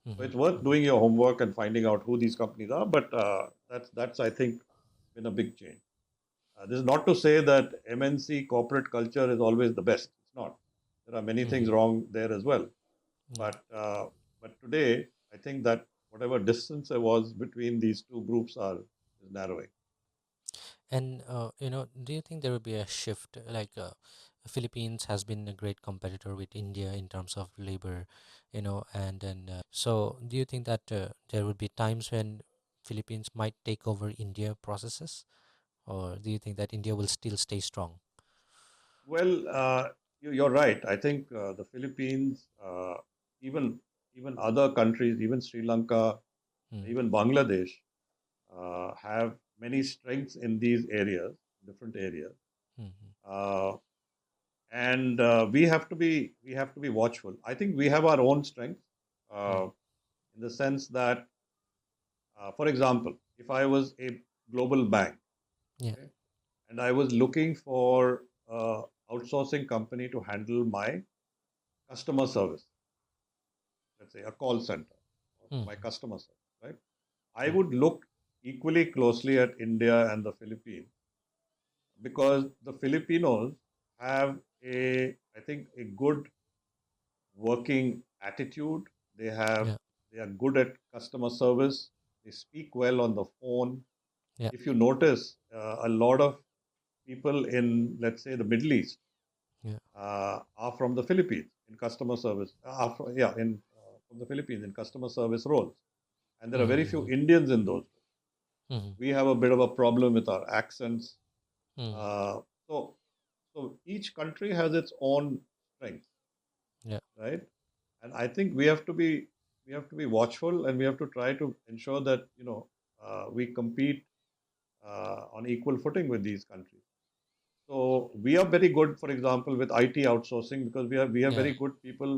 [SPEAKER 2] So
[SPEAKER 1] Mm-hmm.
[SPEAKER 2] it's worth
[SPEAKER 1] Mm-hmm.
[SPEAKER 2] doing your homework and finding out who these companies are, but that's I think been a big change. This is not to say that MNC corporate culture is always the best. It's not. There are many things
[SPEAKER 1] Mm-hmm.
[SPEAKER 2] wrong there as well.
[SPEAKER 1] Yeah.
[SPEAKER 2] But today, I think that whatever distance there was between these two groups is narrowing.
[SPEAKER 1] And do you think there will be a shift? Like Philippines has been a great competitor with India in terms of labor, and then so do you think that there will be times when Philippines might take over India processes, or do you think that India will still stay strong?
[SPEAKER 2] Well, you're right. I think the Philippines, even even other countries, even Sri Lanka,
[SPEAKER 1] Mm.
[SPEAKER 2] even Bangladesh, have many strengths in these areas, different areas,
[SPEAKER 1] Mm-hmm.
[SPEAKER 2] uh, and we have to be watchful. I think we have our own strengths
[SPEAKER 1] Mm.
[SPEAKER 2] in the sense that, for example, if I was a global bank,
[SPEAKER 1] Yeah.
[SPEAKER 2] okay, and I was looking for outsourcing company to handle my customer service, let's say a call center for my
[SPEAKER 1] Mm-hmm.
[SPEAKER 2] customer service, right? I
[SPEAKER 1] Yeah.
[SPEAKER 2] would look equally closely at India and the Philippines because the Filipinos have I think, a good working attitude. They have,
[SPEAKER 1] Yeah.
[SPEAKER 2] they are good at customer service. They speak well on the phone.
[SPEAKER 1] Yeah.
[SPEAKER 2] If you notice, a lot of people in, let's say, the Middle East
[SPEAKER 1] Yeah.
[SPEAKER 2] are from the Philippines in customer service. From the Philippines in customer service roles, and there are very few
[SPEAKER 1] Mm-hmm.
[SPEAKER 2] Indians in those.
[SPEAKER 1] Mm-hmm.
[SPEAKER 2] We have a bit of a problem with our accents.
[SPEAKER 1] Mm-hmm.
[SPEAKER 2] Uh, so, so each country has its own strength,
[SPEAKER 1] Yeah.
[SPEAKER 2] right? And I think we have to be watchful, and we have to try to ensure that we compete on equal footing with these countries. So we are very good, for example, with IT outsourcing because we have
[SPEAKER 1] Yeah.
[SPEAKER 2] very good people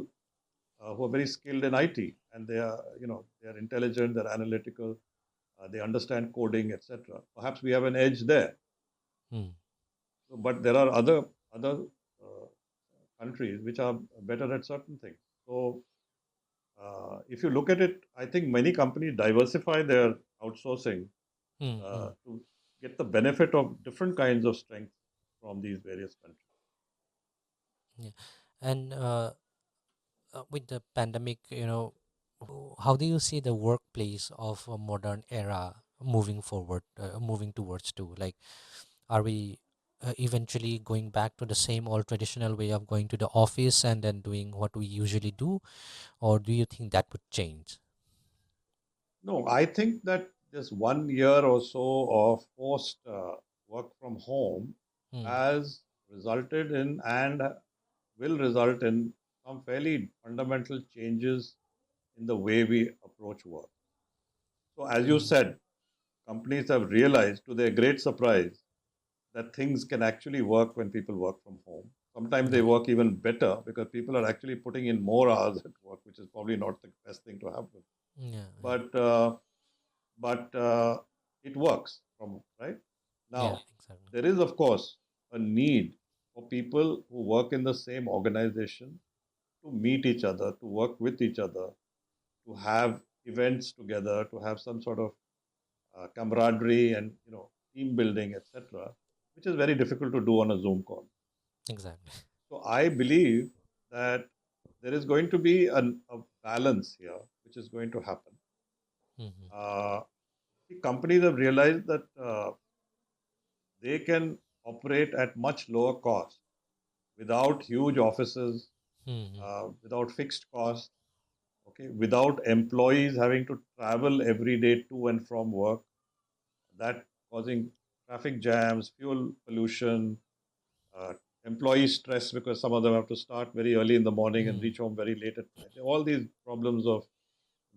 [SPEAKER 2] who are very skilled in IT, and they are intelligent, they're analytical. they understand coding, etc. Perhaps we have an edge there.
[SPEAKER 1] Mm.
[SPEAKER 2] But there are other uh, countries which are better at certain things. So if you look at it, I think many companies diversify their outsourcing
[SPEAKER 1] Mm. Mm.
[SPEAKER 2] to get the benefit of different kinds of strength from these various countries.
[SPEAKER 1] Yeah. And with the pandemic, how do you see the workplace of a modern era moving forward, moving towards to? Like, are we eventually going back to the same old traditional way of going to the office and then doing what we usually do, or do you think that would change?
[SPEAKER 2] No, I think that this 1 year or so of forced work from home
[SPEAKER 1] Mm.
[SPEAKER 2] has resulted in and will result in some fairly fundamental changes in the way we approach work. So, as you
[SPEAKER 1] Mm.
[SPEAKER 2] said, companies have realized to their great surprise that things can actually work when people work from home. Sometimes they
[SPEAKER 1] Yeah.
[SPEAKER 2] work even better because people are actually putting in more hours at work, which is probably not the best thing to happen.
[SPEAKER 1] Yeah. Yeah.
[SPEAKER 2] But uh, but it works from right
[SPEAKER 1] Yeah.
[SPEAKER 2] now.
[SPEAKER 1] Exactly.
[SPEAKER 2] There is, of course, a need for people who work in the same organization to meet each other, to work with each other, to have events together, to have some sort of camaraderie and team building, etc., which is very difficult to do on a Zoom call.
[SPEAKER 1] Exactly.
[SPEAKER 2] So I believe that there is going to be a balance here, which is going to happen.
[SPEAKER 1] Mm-hmm.
[SPEAKER 2] Uh, the companies have realized that they can operate at much lower cost without huge offices,
[SPEAKER 1] Mm-hmm.
[SPEAKER 2] without fixed costs, okay, without employees having to travel every day to and from work, that causing traffic jams, fuel pollution, uh, employee stress because some of them have to start very early in the morning and
[SPEAKER 1] Mm.
[SPEAKER 2] reach home very late at night. All these problems of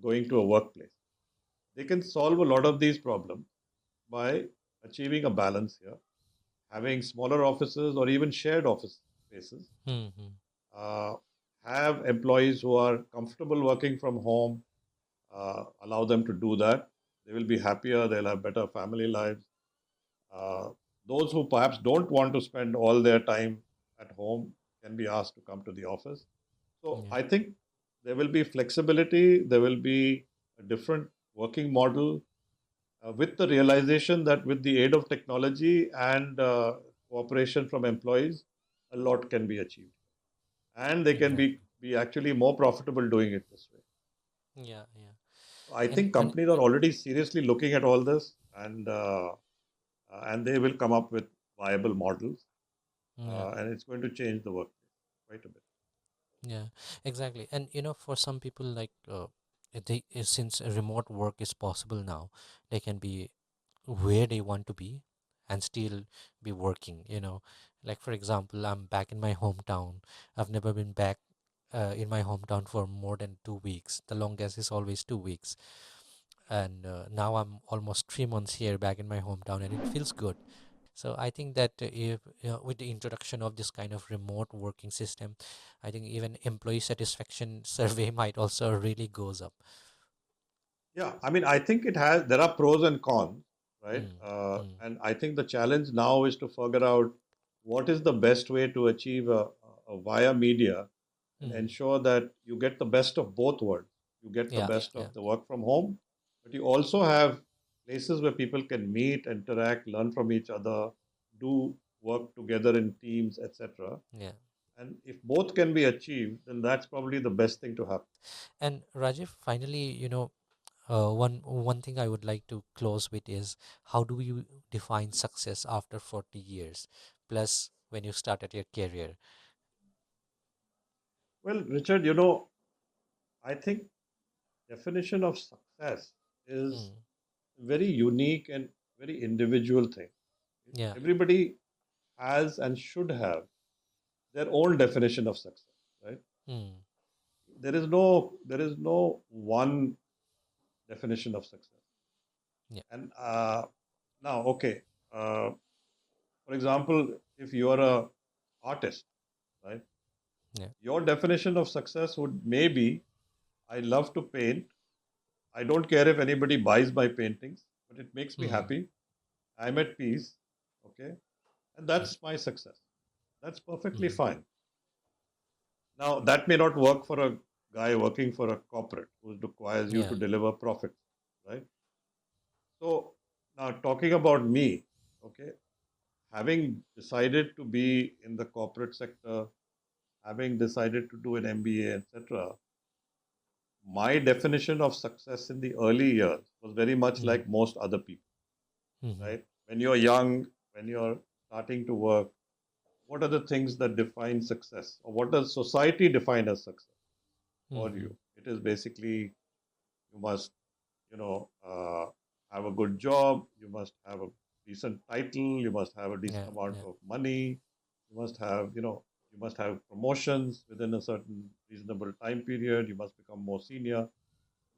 [SPEAKER 2] going to a workplace. They can solve a lot of these problems by achieving a balance here, having smaller offices or even shared office spaces,
[SPEAKER 1] Mm-hmm.
[SPEAKER 2] uh, have employees who are comfortable working from home, allow them to do that. They will be happier, they'll have better family lives. Uh, those who perhaps don't want to spend all their time at home can be asked to come to the office. So
[SPEAKER 1] Yeah.
[SPEAKER 2] I think there will be flexibility, there will be a different working model with the realization that with the aid of technology and cooperation from employees, a lot can be achieved. And they can
[SPEAKER 1] Exactly.
[SPEAKER 2] be actually more profitable doing it this way.
[SPEAKER 1] Yeah. Yeah.
[SPEAKER 2] So I
[SPEAKER 1] And
[SPEAKER 2] think companies are already seriously looking at all this, and they will come up with viable models,
[SPEAKER 1] yeah.
[SPEAKER 2] and it's going to change the workplace quite a bit.
[SPEAKER 1] Yeah, exactly. And for some people, like since remote work is possible now, they can be where they want to be and still be working. Like for example, I'm back in my hometown. I've never been back in my hometown for more than 2 weeks. The longest is always 2 weeks, and now I'm almost 3 months here back in my hometown, and it feels good. So I think that if with the introduction of this kind of remote working system, I think even employee satisfaction survey might also really goes up.
[SPEAKER 2] Yeah, I mean, I think it has. There are pros and cons, right?
[SPEAKER 1] Mm, mm,
[SPEAKER 2] And I think the challenge now is to figure out what is the best way to achieve a via media and
[SPEAKER 1] mm.
[SPEAKER 2] ensure that you get the best of both worlds. You get the
[SPEAKER 1] Yeah,
[SPEAKER 2] best
[SPEAKER 1] yeah,
[SPEAKER 2] of the work from home, but you also have places where people can meet, interact, learn from each other, do work together in teams, etc.
[SPEAKER 1] yeah.
[SPEAKER 2] And if both can be achieved, then that's probably the best thing to happen.
[SPEAKER 1] And Rajiv, finally, one thing I would like to close with is, how do you define success after 40 years plus when you started your career?
[SPEAKER 2] Well, Richard, I think definition of success is
[SPEAKER 1] Mm,
[SPEAKER 2] very unique and very individual thing.
[SPEAKER 1] yeah.
[SPEAKER 2] Everybody has and should have their own definition of success, right?
[SPEAKER 1] Mm,
[SPEAKER 2] There is no one definition of success.
[SPEAKER 1] yeah.
[SPEAKER 2] And now, okay, uh, for example, if you are a artist, right,
[SPEAKER 1] Yeah.
[SPEAKER 2] your definition of success would maybe I love to paint. I don't care if anybody buys my paintings. but it makes me happy. I'm at peace. Okay. And that's my success. That's perfectly fine. Now, that may not work for a guy working for a corporate who requires you to deliver profits, right? So, now talking about me, okay, having decided to be in the corporate sector, having decided to do an MBA, etc., my definition of success in the early years was very much like most other people, right? When you're young, when you're starting to work, what are the things that define success, or what does society define as success for you? It is basically you must, you know, have a good job, you must have a decent title, you must have a decent amount of money, you must have, you must have promotions within a certain reasonable time period, you must become more senior,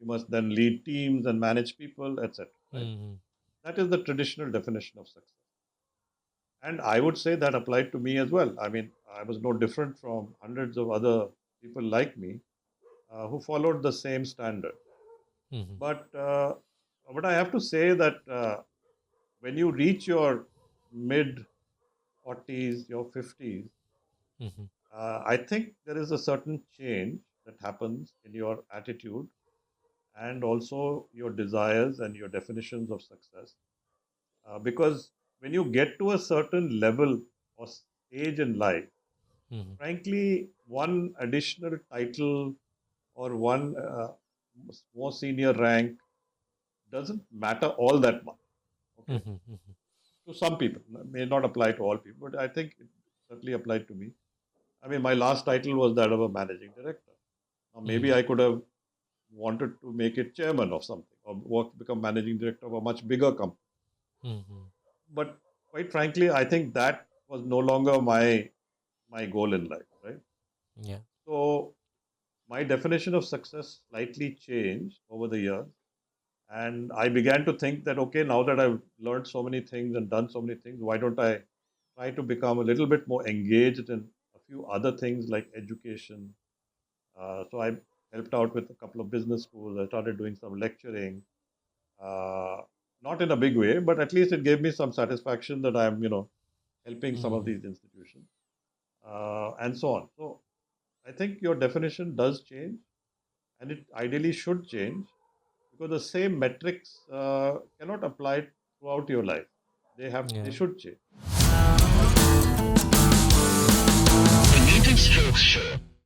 [SPEAKER 2] you must then lead teams and manage people, etc. Right? That is the traditional definition of success. And I would say that applied to me as well. I mean, I was no different from hundreds of other people like me who followed the same standard. But I have to say that when you reach your mid 40s, your 50s, I think there is a certain change that happens in your attitude and also your desires and your definitions of success. Because when you get to a certain level or stage in life, frankly, one additional title or one more senior rank doesn't matter all that much. Okay, to some people, may not apply to all people, but I think it certainly applied to me. I mean, my last title was that of a managing director. Now, maybe I could have wanted to make it chairman of something or become managing director of a much bigger company. But quite frankly, I think that was no longer my goal in life, right?
[SPEAKER 1] Yeah.
[SPEAKER 2] So my definition of success slightly changed over the years. And I began to think that, okay, now that I've learned so many things and done so many things, why don't I try to become a little bit more engaged in a few other things like education? So I helped out with a couple of business schools. I started doing some lecturing, not in a big way, but at least it gave me some satisfaction that I'm, helping some of these institutions and so on. So I think your definition does change, and it ideally should change because the same metrics cannot apply throughout your life. They should change.
[SPEAKER 3] The Native Health Show.